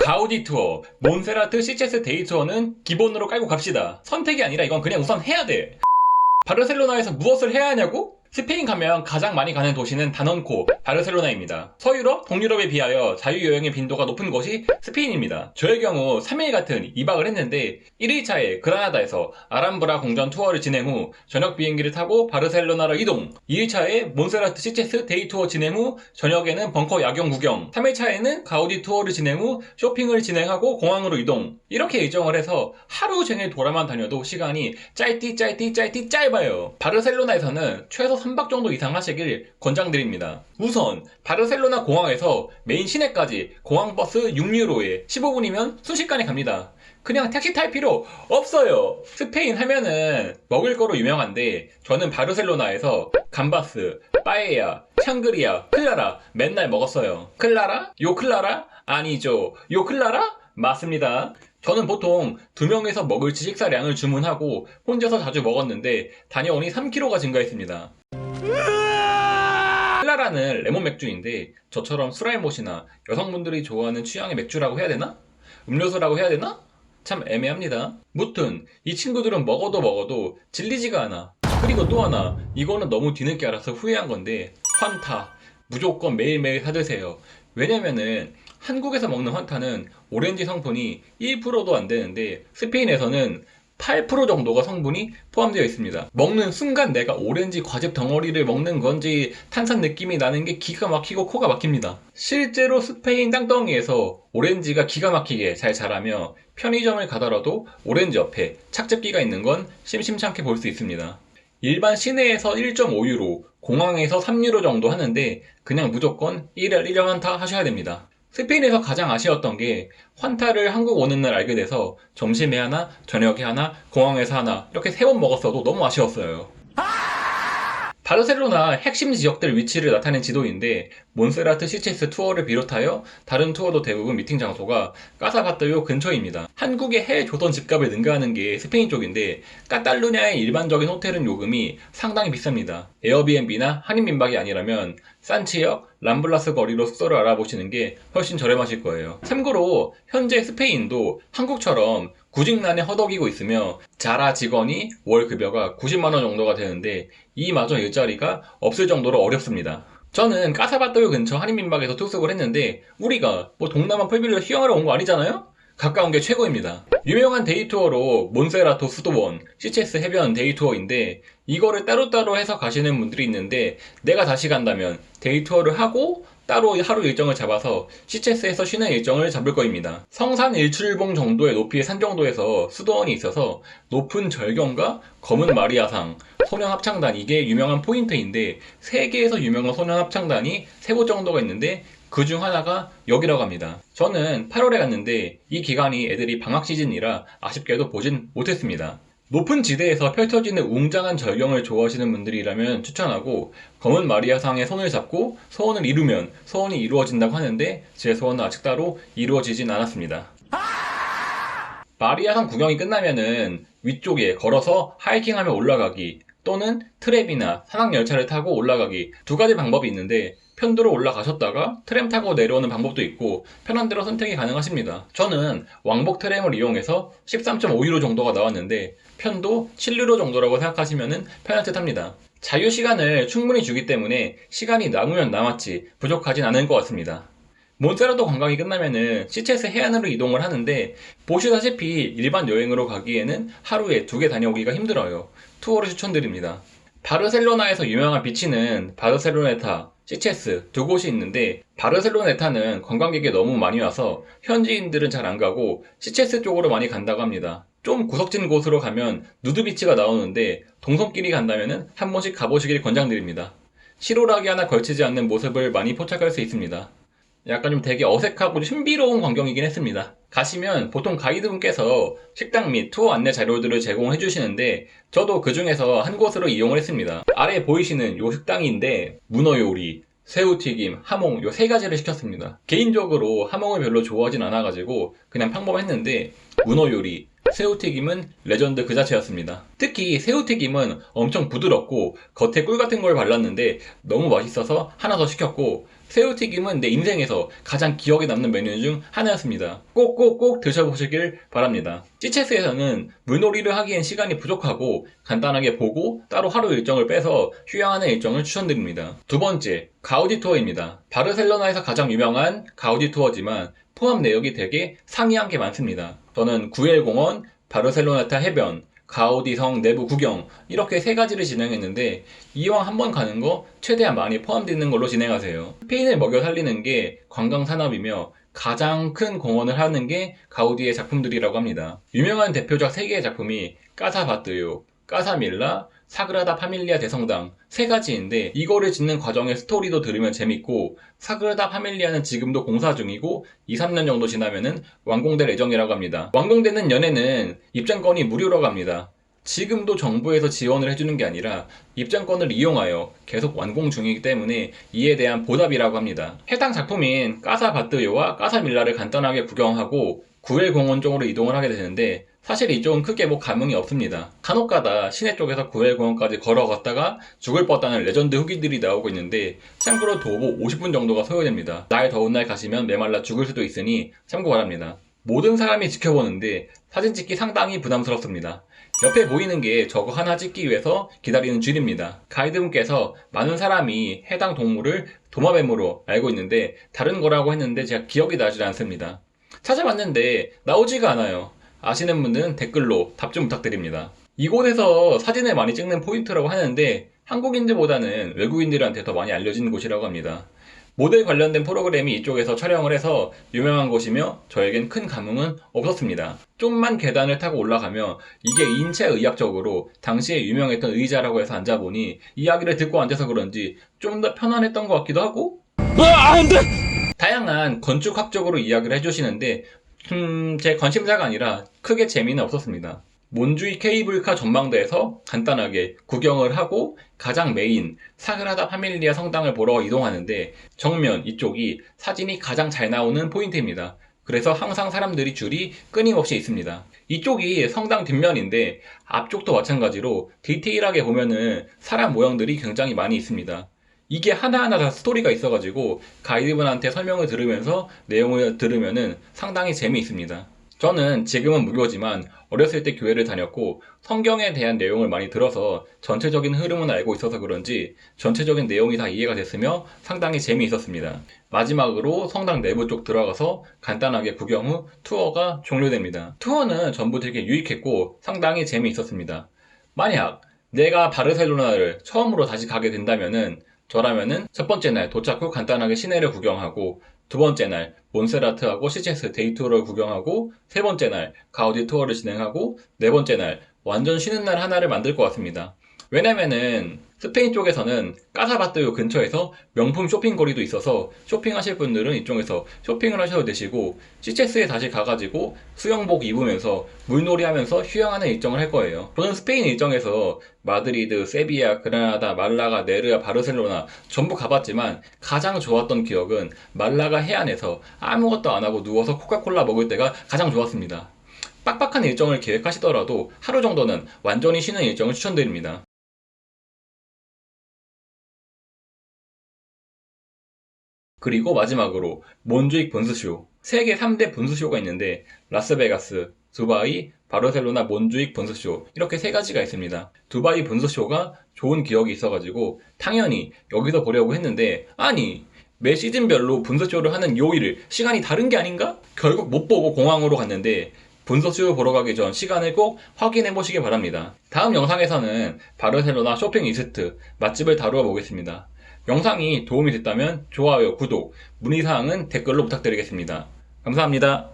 가우디 투어, 몬세라트 시체스 데이 투어는 기본으로 깔고 갑시다. 선택이 아니라 이건 그냥 우선 해야 돼. 바르셀로나에서 무엇을 해야 하냐고? 스페인 가면 가장 많이 가는 도시는 다넌코, 바르셀로나입니다. 서유럽, 동유럽에 비하여 자유여행의 빈도가 높은 곳이 스페인입니다. 저의 경우 3일 같은 2박을 했는데 1일차에 그라나다에서 아람브라 궁전 투어를 진행 후 저녁 비행기를 타고 바르셀로나로 이동, 2일차에 몬세라트 시체스 데이 투어 진행 후 저녁에는 벙커 야경 구경, 3일차에는 가우디 투어를 진행 후 쇼핑을 진행하고 공항으로 이동, 이렇게 일정을 해서 하루 종일 돌아만 다녀도 시간이 짧디 짧아요. 바르셀로나에서는 최소 3박 정도 이상 하시길 권장드립니다. 우선 바르셀로나 공항에서 메인 시내까지 공항버스 6유로에 15분이면 순식간에 갑니다. 그냥 택시 탈 필요 없어요. 스페인 하면은 먹을 거로 유명한데 저는 바르셀로나에서 감바스, 빠에야, 샹그리아, 클라라 맨날 먹었어요. 클라라? 요 클라라? 아니죠. 요 클라라? 맞습니다. 저는 보통 2명에서 먹을 식사량을 주문하고 혼자서 자주 먹었는데 다녀오니 3kg가 증가했습니다. 클라라는 레몬 맥주인데 저처럼 술알못이나 여성분들이 좋아하는 취향의 맥주라고 해야 되나? 음료수라고 해야 되나? 참 애매합니다. 무튼 이 친구들은 먹어도 질리지가 않아. 그리고 또 하나, 이거는 너무 뒤늦게 알아서 후회한 건데 환타 무조건 매일매일 사드세요. 왜냐면은 한국에서 먹는 환타는 오렌지 성분이 1%도 안 되는데 스페인에서는 8% 정도가 성분이 포함되어 있습니다. 먹는 순간 내가 오렌지 과즙 덩어리를 먹는 건지 탄산 느낌이 나는 게 기가 막히고 코가 막힙니다. 실제로 스페인 땅덩이에서 오렌지가 기가 막히게 잘 자라며 편의점을 가더라도 오렌지 옆에 착즙기가 있는 건 심심찮게 볼 수 있습니다. 일반 시내에서 1.5유로, 공항에서 3유로 정도 하는데 그냥 무조건 1일 1일 환타 하셔야 됩니다. 스페인에서 가장 아쉬웠던 게 환타를 한국 오는 날 알게 돼서 점심에 하나, 저녁에 하나, 공항에서 하나 이렇게 3번 먹었어도 너무 아쉬웠어요. 바르셀로나 핵심 지역들 위치를 나타낸 지도인데 몬세라트 시체스 투어를 비롯하여 다른 투어도 대부분 미팅 장소가 까사바토요 근처입니다. 한국의 해외 조선 집값을 능가하는 게 스페인 쪽인데 까탈루냐의 일반적인 호텔은 요금이 상당히 비쌉니다. 에어비앤비나 한인민박이 아니라면 산치역, 람블라스 거리로 숙소를 알아보시는 게 훨씬 저렴하실 거예요. 참고로 현재 스페인도 한국처럼 구직난에 허덕이고 있으며 자라 직원이 월 급여가 90만원 정도가 되는데 이마저 일자리가 없을 정도로 어렵습니다. 저는 까사바토요 근처 한인민박에서 투숙을 했는데 우리가 뭐 동남아 풀빌려 휴양하러 온 거 아니잖아요? 가까운 게 최고입니다. 유명한 데이투어로 몬세라토 수도원, 시체스 해변 데이투어인데 이거를 따로따로 해서 가시는 분들이 있는데 내가 다시 간다면 데이투어를 하고 따로 하루 일정을 잡아서 시체스에서 쉬는 일정을 잡을 거입니다. 성산 일출봉 정도의 높이의 산 정도에서 수도원이 있어서 높은 절경과 검은 마리아상, 소년 합창단 이게 유명한 포인트인데 세계에서 유명한 소년 합창단이 3곳 정도가 있는데 그 중 하나가 여기라고 합니다. 저는 8월에 갔는데 이 기간이 애들이 방학 시즌이라 아쉽게도 보진 못했습니다. 높은 지대에서 펼쳐지는 웅장한 절경을 좋아하시는 분들이라면 추천하고 검은 마리아상에 손을 잡고 소원을 이루면 소원이 이루어진다고 하는데 제 소원은 아직 따로 이루어지진 않았습니다. 마리아상 구경이 끝나면은 위쪽에 걸어서 하이킹하며 올라가기 또는 트랩이나 산악열차를 타고 올라가기 두 가지 방법이 있는데 편도로 올라가셨다가 트램 타고 내려오는 방법도 있고 편한 대로 선택이 가능하십니다. 저는 왕복 트램을 이용해서 13.5유로 정도가 나왔는데 편도 7유로 정도라고 생각하시면 편할 듯 합니다. 자유시간을 충분히 주기 때문에 시간이 남으면 남았지 부족하진 않을 것 같습니다. 몬세라토 관광이 끝나면은 시체스 해안으로 이동을 하는데 보시다시피 일반 여행으로 가기에는 하루에 2개 다녀오기가 힘들어요. 투어를 추천드립니다. 바르셀로나에서 유명한 비치는 바르셀로네타, 시체스 두 곳이 있는데 바르셀로네타는 관광객이 너무 많이 와서 현지인들은 잘 안 가고 시체스 쪽으로 많이 간다고 합니다. 좀 구석진 곳으로 가면 누드비치가 나오는데 동성끼리 간다면 한 번씩 가보시길 권장드립니다. 시로라기 하나 걸치지 않는 모습을 많이 포착할 수 있습니다. 약간 좀 되게 어색하고 신비로운 광경이긴 했습니다. 가시면 보통 가이드분께서 식당 및 투어 안내 자료들을 제공해 주시는데 저도 그 중에서 한 곳으로 이용을 했습니다. 아래 보이시는 요 식당인데 문어 요리, 새우튀김, 하몽 요 3가지를 시켰습니다. 개인적으로 하몽을 별로 좋아하진 않아가지고 그냥 평범했는데 문어 요리, 새우튀김은 레전드 그 자체였습니다. 특히 새우튀김은 엄청 부드럽고 겉에 꿀 같은 걸 발랐는데 너무 맛있어서 하나 더 시켰고 새우튀김은 내 인생에서 가장 기억에 남는 메뉴 중 하나였습니다. 꼭꼭꼭 드셔보시길 바랍니다. 시체스에서는 물놀이를 하기엔 시간이 부족하고 간단하게 보고 따로 하루 일정을 빼서 휴양하는 일정을 추천드립니다. 두 번째, 가우디 투어입니다. 바르셀로나에서 가장 유명한 가우디 투어지만 포함 내역이 되게 상이한 게 많습니다. 저는 구엘 공원, 바르셀로나타 해변, 가우디 성 내부 구경 이렇게 세 가지를 진행했는데 이왕 한번 가는 거 최대한 많이 포함되어 있는 걸로 진행하세요. 스페인을 먹여 살리는 게 관광 산업이며 가장 큰 공헌을 하는 게 가우디의 작품들이라고 합니다. 유명한 대표작 3개의 작품이 까사 바뜨요, 까사 밀라, 사그라다 파밀리아 대성당 세 가지인데 이거를 짓는 과정의 스토리도 들으면 재밌고 사그라다 파밀리아는 지금도 공사 중이고 2, 3년 정도 지나면은 완공될 예정이라고 합니다. 완공되는 년에는 입장권이 무료라고 합니다. 지금도 정부에서 지원을 해주는 게 아니라 입장권을 이용하여 계속 완공 중이기 때문에 이에 대한 보답이라고 합니다. 해당 작품인 까사 바뜨요와 까사 밀라를 간단하게 구경하고 구엘 공원 쪽으로 이동을 하게 되는데 사실 이쪽은 크게 감흥이 없습니다. 간혹가다 시내 쪽에서 구엘공원까지 걸어갔다가 죽을 뻔하는 레전드 후기들이 나오고 있는데 참고로 도보 50분 정도가 소요됩니다. 날 더운 날 가시면 메말라 죽을 수도 있으니 참고 바랍니다. 모든 사람이 지켜보는데 사진 찍기 상당히 부담스럽습니다. 옆에 보이는 게 저거 하나 찍기 위해서 기다리는 줄입니다. 가이드분께서 많은 사람이 해당 동물을 도마뱀으로 알고 있는데 다른 거라고 했는데 제가 기억이 나지 않습니다. 찾아봤는데 나오지가 않아요. 아시는 분들은 댓글로 답 좀 부탁드립니다. 이곳에서 사진을 많이 찍는 포인트라고 하는데 한국인들보다는 외국인들한테 더 많이 알려진 곳이라고 합니다. 모델 관련된 프로그램이 이쪽에서 촬영을 해서 유명한 곳이며 저에겐 큰 감흥은 없었습니다. 좀만 계단을 타고 올라가면 이게 인체의학적으로 당시에 유명했던 의자라고 해서 앉아보니 이야기를 듣고 앉아서 그런지 좀 더 편안했던 것 같기도 하고 안 돼! 다양한 건축학적으로 이야기를 해주시는데 제 관심사가 아니라 크게 재미는 없었습니다. 몬주이 케이블카 전망대에서 간단하게 구경을 하고 가장 메인 사그라다 파밀리아 성당을 보러 이동하는데 정면 이쪽이 사진이 가장 잘 나오는 포인트입니다. 그래서 항상 사람들이 줄이 끊임없이 있습니다. 이쪽이 성당 뒷면인데 앞쪽도 마찬가지로 디테일하게 보면은 사람 모형들이 굉장히 많이 있습니다. 이게 하나하나 다 스토리가 있어가지고 가이드분한테 설명을 들으면서 내용을 들으면은 상당히 재미있습니다. 저는 지금은 무교지만 어렸을 때 교회를 다녔고 성경에 대한 내용을 많이 들어서 전체적인 흐름은 알고 있어서 그런지 전체적인 내용이 다 이해가 됐으며 상당히 재미있었습니다. 마지막으로 성당 내부 쪽 들어가서 간단하게 구경 후 투어가 종료됩니다. 투어는 전부 되게 유익했고 상당히 재미있었습니다. 만약 내가 바르셀로나를 처음으로 다시 가게 된다면은 저라면은 첫 번째 날 도착 후 간단하게 시내를 구경하고 두 번째 날 몬세라트하고 시체스 데이 투어를 구경하고 세 번째 날 가우디 투어를 진행하고 네 번째 날 완전 쉬는 날 하나를 만들 것 같습니다. 왜냐면은 스페인 쪽에서는 까사바뜨요 근처에서 명품 쇼핑거리도 있어서 쇼핑하실 분들은 이쪽에서 쇼핑을 하셔도 되시고 시체스에 다시 가가지고 수영복 입으면서 물놀이 하면서 휴양하는 일정을 할 거예요. 저는 스페인 일정에서 마드리드, 세비야, 그라나다, 말라가, 네르아, 바르셀로나 전부 가봤지만 가장 좋았던 기억은 말라가 해안에서 아무것도 안 하고 누워서 코카콜라 먹을 때가 가장 좋았습니다. 빡빡한 일정을 계획하시더라도 하루 정도는 완전히 쉬는 일정을 추천드립니다. 그리고 마지막으로 몬주익 분수쇼. 세계 3대 분수쇼가 있는데 라스베가스, 두바이, 바르셀로나 몬주익 분수쇼 이렇게 세 가지가 있습니다. 두바이 분수쇼가 좋은 기억이 있어가지고 당연히 여기서 보려고 했는데 아니 매 시즌별로 분수쇼를 하는 요일을 시간이 다른 게 아닌가? 결국 못 보고 공항으로 갔는데 분수쇼 보러 가기 전 시간을 꼭 확인해 보시기 바랍니다. 다음 영상에서는 바르셀로나 쇼핑 리스트 맛집을 다루어 보겠습니다. 영상이 도움이 됐다면 좋아요, 구독, 문의사항은 댓글로 부탁드리겠습니다. 감사합니다.